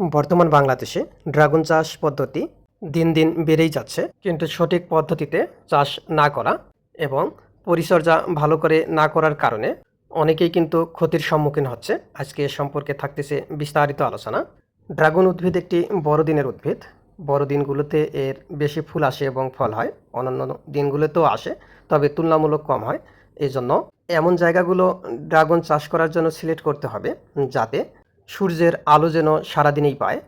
বর্তমান বাংলাদেশে ড্রাগন চাষ পদ্ধতি দিন দিন বেড়েই যাচ্ছে, কিন্তু সঠিক পদ্ধতিতে চাষ না করা এবং পরিচর্যা ভালো করে না করার কারণে অনেকেই কিন্তু ক্ষতির সম্মুখীন হচ্ছে। আজকে এ সম্পর্কে থাকতেছে বিস্তারিত আলোচনা। ড্রাগন উদ্ভিদ একটি বড়দিনের উদ্ভিদ। বড়দিনগুলোতে এর বেশি ফুল আসে এবং ফল হয়। অন্যান্য দিনগুলোতেও আসে, তবে তুলনামূলক কম হয়। এই জন্য এমন জায়গাগুলো ড্রাগন চাষ করার জন্য সিলেক্ট করতে হবে যাতে সূর্যের আলো যেন সারাদিনই পায়।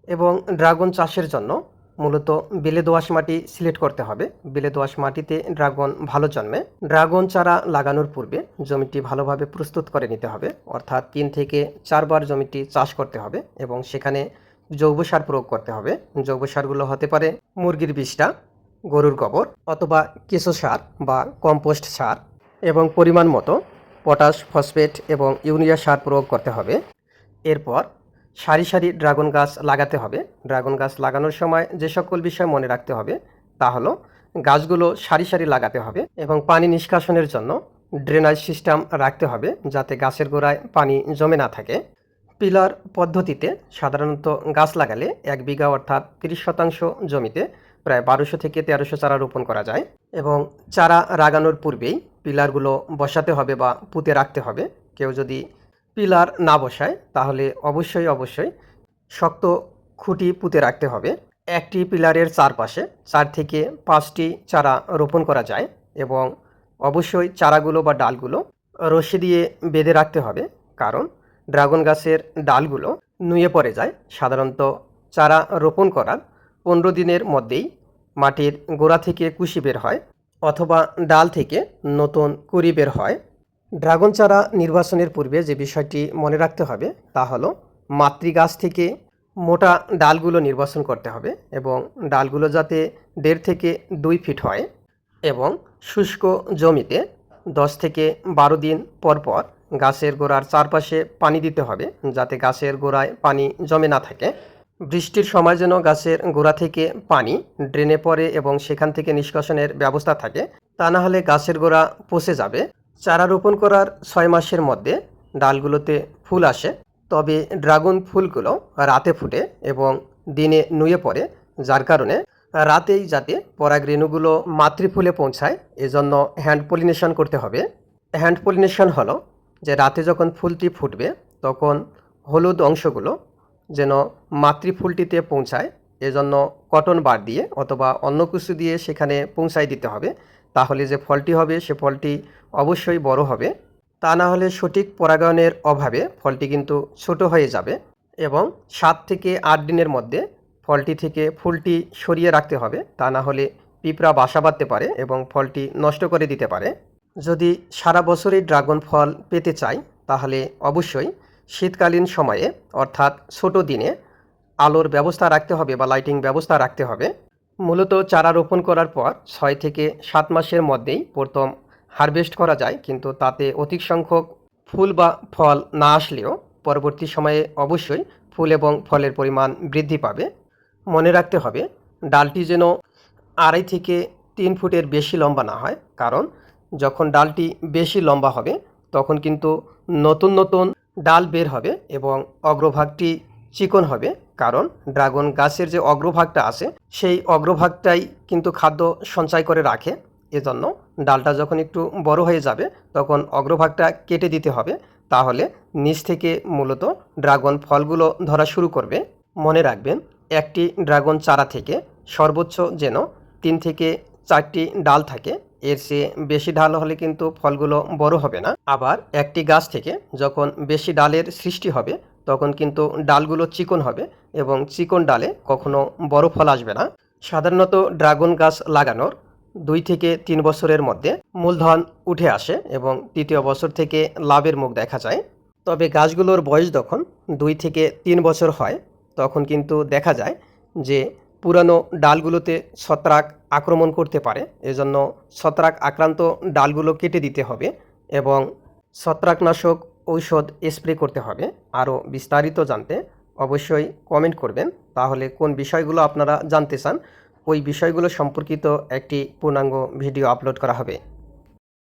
এবং ড্রাগন চাষের জন্য মূলত বেলে দোআঁশ মাটি সিলেক্ট করতে হবে। বেলে দোআঁশ মাটিতে ড্রাগন ভালো জন্মে। ড্রাগন চারা লাগানোর পূর্বে জমিটি ভালোভাবে প্রস্তুত করে নিতে হবে, অর্থাৎ 3 থেকে 4 বার জমিটি চাষ করতে হবে এবং সেখানে জৈব সার প্রয়োগ করতে হবে। জৈব সারগুলো হতে পারে মুরগির বিষটা, গরুর গোবর অথবা কেঁচো সার বা কম্পোস্ট সার, এবং পরিমাণ মতো পটাশ, ফসফেট এবং ইউরিয়া সার প্রয়োগ করতে হবে। এরপর সারি সারি ড্রাগন গাছ লাগাতে হবে। ড্রাগন গাছ লাগানোর সময় যে সকল বিষয় মনে রাখতে হবে তা হলো, গাছগুলো সারি সারি লাগাতে হবে এবং পানি নিষ্কাশনের জন্য ড্রেনেজ সিস্টেম রাখতে হবে যাতে গাছের গোড়ায় পানি জমে না থাকে। পিলার পদ্ধতিতে সাধারণত গাছ লাগালে 1 বিঘা অর্থাৎ 30% জমিতে প্রায় 1200 থেকে 1300 চারা রোপণ করা যায় এবং চারা লাগানোর পূর্বেই পিলারগুলো বসাতে হবে বা পুঁতে রাখতে হবে। কেউ যদি পিলার না বসায় তাহলে অবশ্যই শক্ত খুঁটি পুঁতে রাখতে হবে। একটি পিলারের চারপাশে 4 থেকে 5টি চারা রোপণ করা যায় এবং অবশ্যই চারাগুলো বা ডালগুলো রশি দিয়ে বেঁধে রাখতে হবে, কারণ ড্রাগন গাছের ডালগুলো নুয়ে পড়ে যায়। সাধারণত চারা রোপণ করার 15 দিনের মধ্যেই মাটির গোড়া থেকে কুশি বের হয় অথবা ডাল থেকে নতুন কুঁড়ি বের হয়। ড্রাগন চারা নির্বাচনের পূর্বে যে বিষয়টি মনে রাখতে হবে তা হলো, মাতৃগাছ থেকে মোটা ডালগুলো নির্বাচন করতে হবে এবং ডালগুলো যাতে 1.5 থেকে 2 ফিট হয় এবং শুষ্ক জমিতে 10 থেকে 12 দিন পর পর গাছের গোড়ার চারপাশে পানি দিতে হবে যাতে গাছের গোড়ায় পানি জমে না থাকে। বৃষ্টির সময় যেন গাছের গোড়া থেকে পানি ড্রেনে পড়ে এবং সেখান থেকে নিষ্কাশনের ব্যবস্থা থাকে, তা না হলে গাছের গোড়া পচে যাবে। চারা রোপণ করার 6 মাসের মধ্যে ডালগুলোতে ফুল আসে, তবে ড্রাগন ফুলগুলো রাতে ফুটে এবং দিনে নুয়ে পড়ে, যার কারণে রাতেই যাতে পরাগরেণুগুলো মাতৃফুলে পৌঁছায় এজন্য হ্যান্ড পলিনেশন করতে হবে। হ্যান্ড পলিনেশন হলো যে রাতে যখন ফুলটি ফুটবে তখন হলুদ অংশগুলো যেন মাতৃফুলটিতে পৌঁছায়, এজন্য কটন বার দিয়ে অথবা অন্য কিছু দিয়ে সেখানে পৌঁছায় দিতে হবে। তাহলে যে ফলটি হবে সে ফলটি অবশ্যই বড় হবে, তা না হলে সঠিক পরাগায়নের অভাবে ফলটি কিন্তু ছোট হয়ে যাবে এবং 7 থেকে 8 দিনের মধ্যে ফলটি থেকে ফুলটি সরিয়ে রাখতে হবে, তা না হলে পিঁপড়া বাসা বাঁধতে পারে এবং ফলটি নষ্ট করে দিতে পারে। যদি সারা বছরই ড্রাগন ফল পেতে চাই তাহলে অবশ্যই শীতকালীন সময়ে অর্থাৎ ছোট দিনে আলোর ব্যবস্থা রাখতে হবে বা লাইটিং ব্যবস্থা রাখতে হবে। মূলত চারা রোপণ করার পর 6 থেকে 7 মাসের মধ্যেই প্রথম হারভেস্ট করা যায়, কিন্তু তাতে অধিক সংখ্যক ফুল বা ফল না আসলেও পরবর্তী সময়ে অবশ্যই ফুল এবং ফলের পরিমাণ বৃদ্ধি পাবে। মনে রাখতে হবে ডালটি যেন 2.5 থেকে 3 ফুটের বেশি লম্বা না হয়, কারণ যখন ডালটি বেশি লম্বা হবে তখন কিন্তু নতুন নতুন ডাল বের হবে এবং অগ্রভাগটি চিকন হবে, কারণ ড্রাগন গাছের যে অগ্রভাগটা আছে সেই অগ্রভাগটাই কিন্তু খাদ্য সঞ্চয় করে রাখে। এজন্য ডালটা যখন একটু বড় হয়ে যাবে তখন অগ্রভাগটা কেটে দিতে হবে, তাহলে নিচ থেকে মূলত ড্রাগন ফলগুলো ধরা শুরু করবে। মনে রাখবেন, একটি ড্রাগন চারা থেকে সর্বোচ্চ যেন 3 থেকে 4টি ডাল থাকে, এর চেয়ে বেশি ডাল হলে কিন্তু ফলগুলো বড় হবে না। আবার একটি গাছ থেকে যখন বেশি ডালের সৃষ্টি হবে তখন কিন্তু ডালগুলো চিকন হবে এবং চিকন ডালে কখনো বড় ফল আসবে না। সাধারণত ড্রাগন গাছ লাগানোর 2 থেকে 3 বছরের মধ্যে মূলধন উঠে আসে এবং 3য় বছর থেকে লাভের মুখ দেখা যায়। তবে গাছগুলোর বয়স যখন 2 থেকে 3 বছর হয় তখন কিন্তু দেখা যায় যে পুরানো ডালগুলোতে ছত্রাক আক্রমণ করতে পারে, এজন্য ছত্রাক আক্রান্ত ডালগুলো কেটে দিতে হবে এবং ছত্রাকনাশক ঔষধ স্প্রে করতে হবে। আরও বিস্তারিত জানতে অবশ্যই কমেন্ট করবেন, তাহলে কোন বিষয়গুলো আপনারা জানতে চান ওই বিষয়গুলো সম্পর্কিত একটি পূর্ণাঙ্গ ভিডিও আপলোড করা হবে।